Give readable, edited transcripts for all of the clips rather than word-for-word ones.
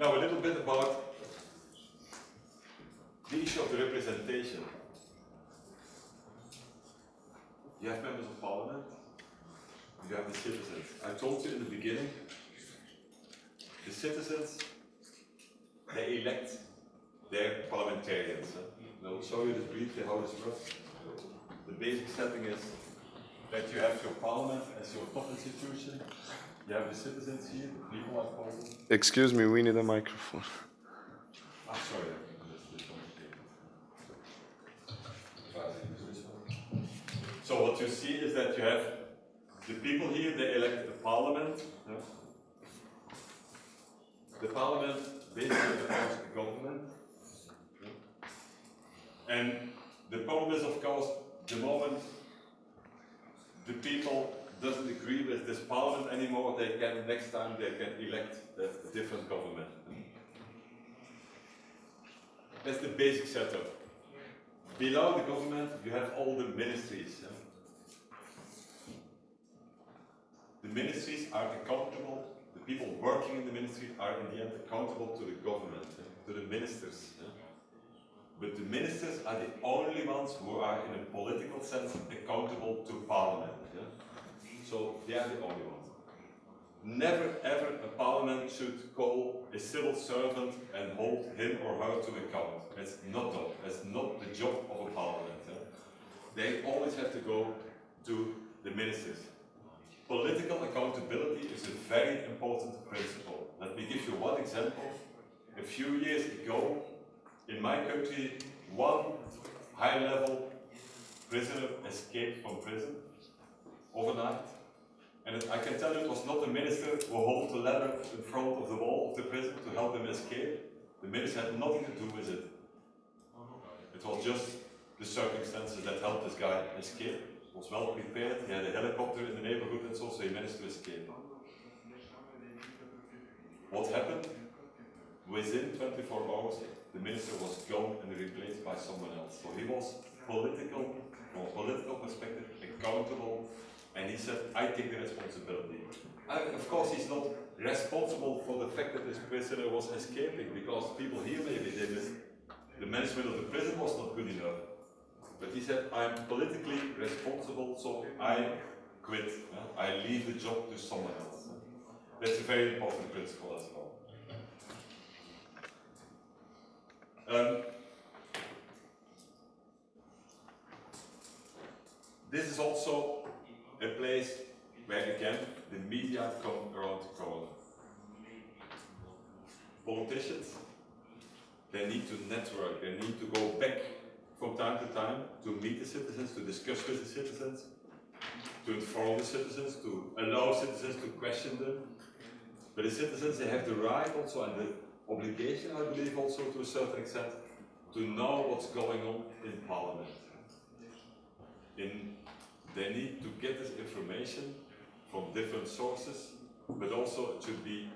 Now a little bit about the issue of the representation. You have members of parliament, you have the citizens. I told you in the beginning, the citizens, they elect their parliamentarians. And I will show you this briefly how this works. The basic setting is that you have your parliament as your top institution. You have the citizens here, the people I call them. Excuse me, we need a microphone. Ah, sorry. So what you see is that you have the people here, they elect the parliament. Yeah. The parliament basically becomes the government. Yeah. And the problem is, of course, the moment the people doesn't agree with this parliament anymore, they can, next time they can elect a different government. That's the basic setup. Below the government, you have all the ministries. Yeah. The ministries are accountable, the people working in the ministry are in the end accountable to the government, to the ministers. Yeah. But the ministers are the only ones who are, in a political sense, accountable to parliament. Yeah. So they are the only ones. Never ever a parliament should call a civil servant and hold him or her to account. That's not done. That's not the job of a parliament. Yeah. They always have to go to the ministers. Political accountability is a very important principle. Let me give you one example. A few years ago, in my country, one high-level prisoner escaped from prison overnight. And I can tell you it was not the minister who held the ladder in front of the wall of the prison to help him escape. The minister had nothing to do with it. It was just the circumstances that helped this guy escape. He was well prepared, he had a helicopter in the neighborhood and so he managed to escape. What happened? Within 24 hours, the minister was gone and replaced by someone else. So he was political, from a political perspective, accountable, and he said, I take the responsibility. And of course, he's not responsible for the fact that this prisoner was escaping, because people here maybe did it. The management of the prison was not good enough. But he said, I'm politically responsible, so I quit. I leave the job to someone else. That's a very important principle as well. This is also a place where, again, the media come around the corner. Politicians, they need to network, they need to go back from time to time to meet the citizens, to discuss with the citizens, to inform the citizens, to allow citizens to question them. But the citizens, they have the right also, and the obligation, I believe, also to a certain extent, to know what's going on in Parliament. They need to get this information from different sources, but also it should be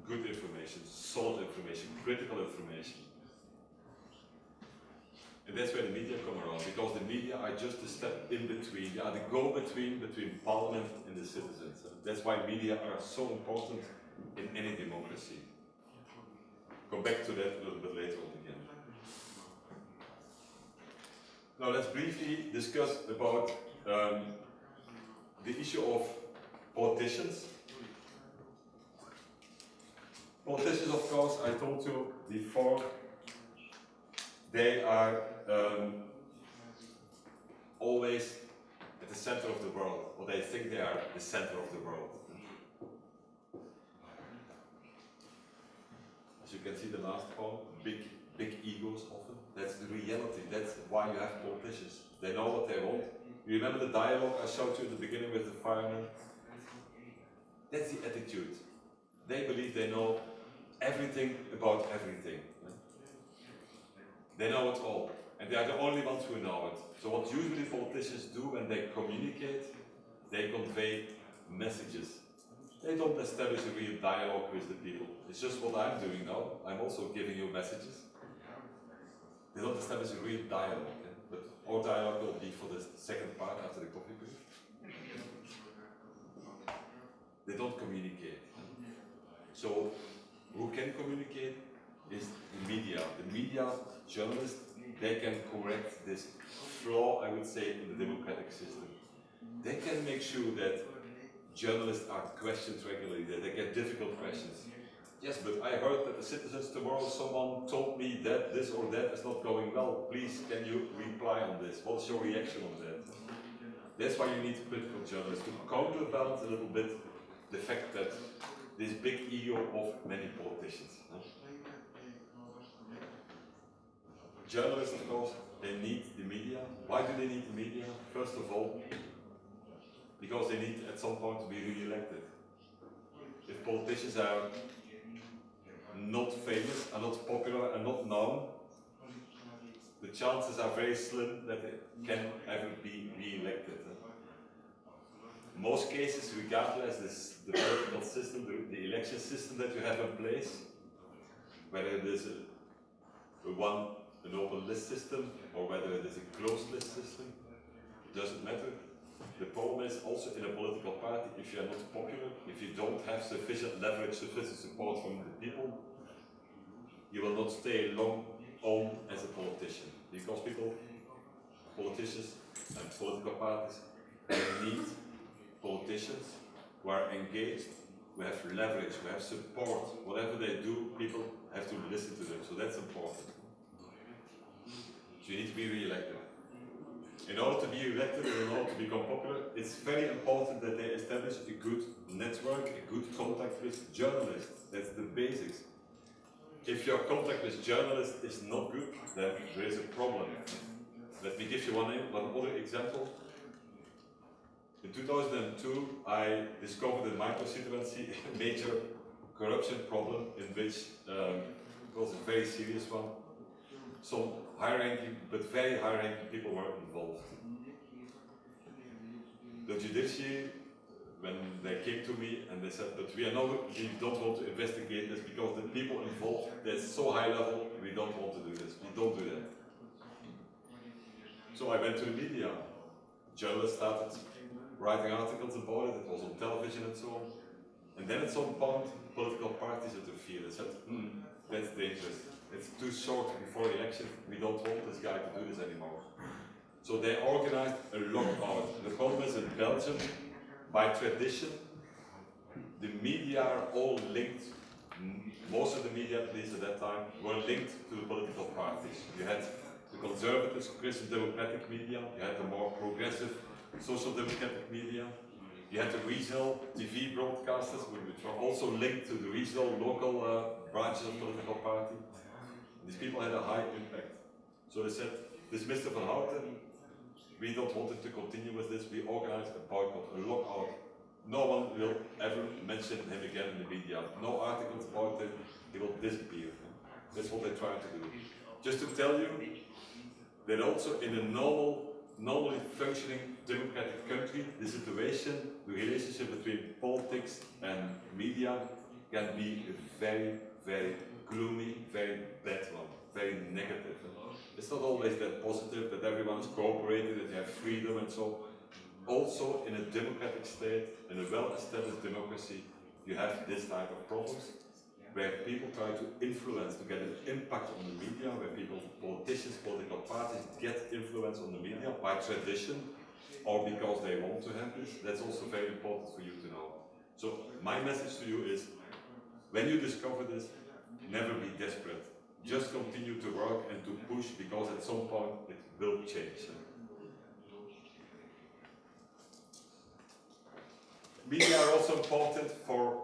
good information, solid information, critical information. And that's where the media come around, because the media are just a step in between, they are the go-between between Parliament and the citizens. That's why media are so important in any democracy. Come back to that a little bit later on again. Now let's briefly discuss about the issue of politicians. Politicians, of course, I told you before, they are always at the center of the world, or they think they are the center of the world. As you can see the last point, big egos often. That's the reality, that's why you have politicians. They know what they want. You remember the dialogue I showed you at the beginning with the firemen? That's the attitude. They believe they know everything about everything. They know it all, and they are the only ones who know it. So what usually politicians do when they communicate, they convey messages. They don't establish a real dialogue with the people. It's just what I'm doing now. I'm also giving you messages. They don't establish a real dialogue. But our dialogue will be for the second part after the coffee break. They don't communicate. So Who can communicate is the media. The media, journalists, they can correct this flaw, I would say, in the democratic system. They can make sure that journalists are questioned regularly, that they get difficult questions. Yes, but I heard that the citizens tomorrow, someone told me that this or that is not going well. Please, can you reply on this? What's your reaction on that? That's why you need critical journalists, to counterbalance a little bit the fact that this big ego of many politicians. Journalists, of course, they need the media. Why do they need the media? First of all, because they need at some point to be re-elected. If politicians are not famous, are not popular, and not known, the chances are very slim that they can ever be re-elected. Most cases, regardless the political system, the election system that you have in place, whether it is an open list system or whether it is a closed list system, it doesn't matter. The problem is also in a political party, if you are not popular, if you don't have sufficient leverage, sufficient support from the people, you will not stay long on as a politician. Because politicians and political parties need politicians who are engaged, who have leverage, who have support. Whatever they do, people have to listen to them. So that's important. So you need to be re-elected. In order to be elected and in order to become popular, it's very important that they establish a good network, a good contact with journalists. That's the basics. If your contact with journalists is not good, then there is a problem. Let me give you one other example. In 2002, I discovered in my constituency a major corruption problem in which it was a very serious one. Some high-ranking, but very high-ranking people were involved. The judiciary, when they came to me and they said, but we don't want to investigate this because the people involved, they're so high level, we don't want to do this, we don't do that. So I went to the media. Journalists started writing articles about it, it was on television and so on. And then at some point, political parties interfered and said, that's dangerous. It's too short before the election, we don't want this guy to do this anymore. So they organized a lockout. The problem is in Belgium, by tradition, the media are all linked, most of the media, at least at that time, were linked to the political parties. You had the conservatives, Christian democratic media, you had the more progressive social democratic media, you had the regional TV broadcasters, which were also linked to the regional, local branches of the political party. These people had a high impact. So they said, this Mr. Van Houten, we don't want him to continue with this, we organized a boycott, a lockout. No one will ever mention him again in the media. No articles about him, he will disappear. That's what they try to do. Just to tell you that also in a normally functioning democratic country, the situation, the relationship between politics and media can be a very, very gloomy, very bad one, very negative. It's not always that positive, that everyone is cooperating, that you have freedom and so. Also in a democratic state, in a well-established democracy, you have this type of problems, where people try to influence, to get an impact on the media, where politicians, political parties get influence on the media by tradition, or because they want to have this. That's also very important for you to know. So my message to you is, when you discover this, never be desperate. Just continue to work and to push, because at some point it will change. Media are also important for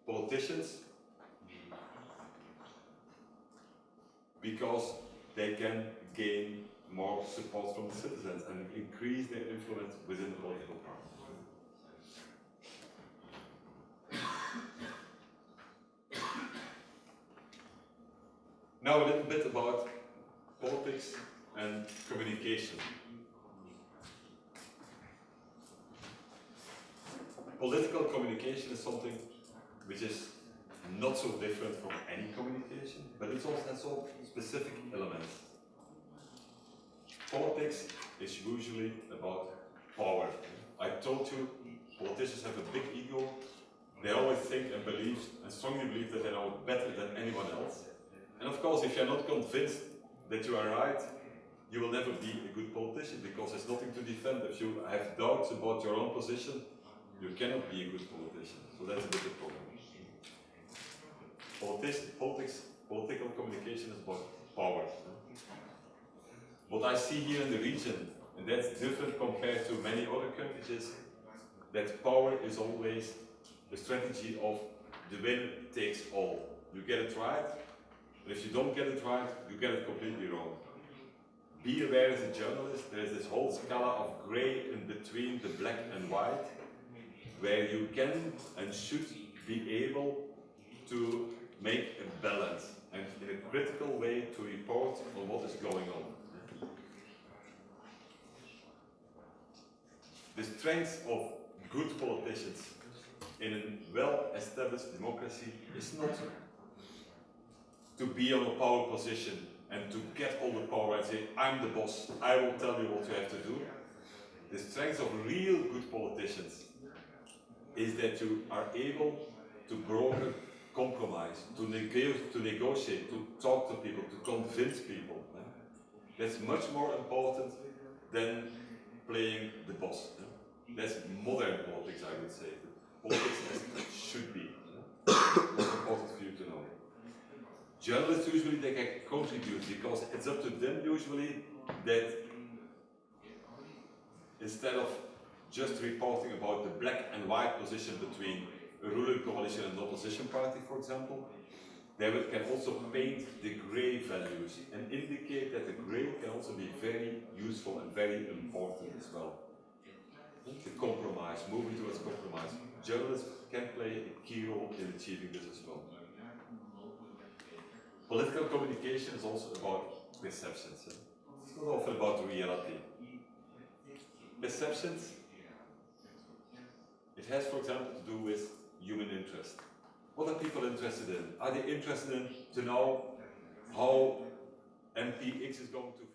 politicians because they can gain more support from the citizens and increase their influence within the political party. Now a little bit about politics and communication. Political communication is something which is not so different from any communication, but it also has some specific elements. Politics is usually about power. I told you, politicians have a big ego, They always think and believe, and strongly believe that they know it better than anyone else. And of course, if you're not convinced that you are right, you will never be a good politician, because there's nothing to defend. If you have doubts about your own position, you cannot be a good politician. So that's a bit the problem. Political communication is about power. What I see here in the region, and that's different compared to many other countries, is that power is always the strategy of the winner takes all. You get it right, but if you don't get it right, you get it completely wrong. Be aware as a journalist, there is this whole scala of grey in between the black and white, where you can and should be able to make a balance and in a critical way to report on what is going on. The strength of good politicians in a well-established democracy is not to be on a power position and to get all the power and say, I'm the boss, I will tell you what you have to do. The strength of real good politicians is that you are able to broker compromise, to negotiate, to talk to people, to convince people. That's much more important than playing the boss. That's modern politics, I would say. Politics as it should be. That's important for you to know. Journalists usually they can contribute because it's up to them usually that instead of just reporting about the black and white position between a ruling coalition and an opposition party, for example, they can also paint the grey values and indicate that the grey can also be very useful and very important as well. The compromise, moving towards compromise. Journalists can play a key role in achieving this as well. Political communication is also about perceptions. It's not often about reality. Perceptions, it has, for example, to do with human interest. What are people interested in? Are they interested in to know how MP X is going to vote?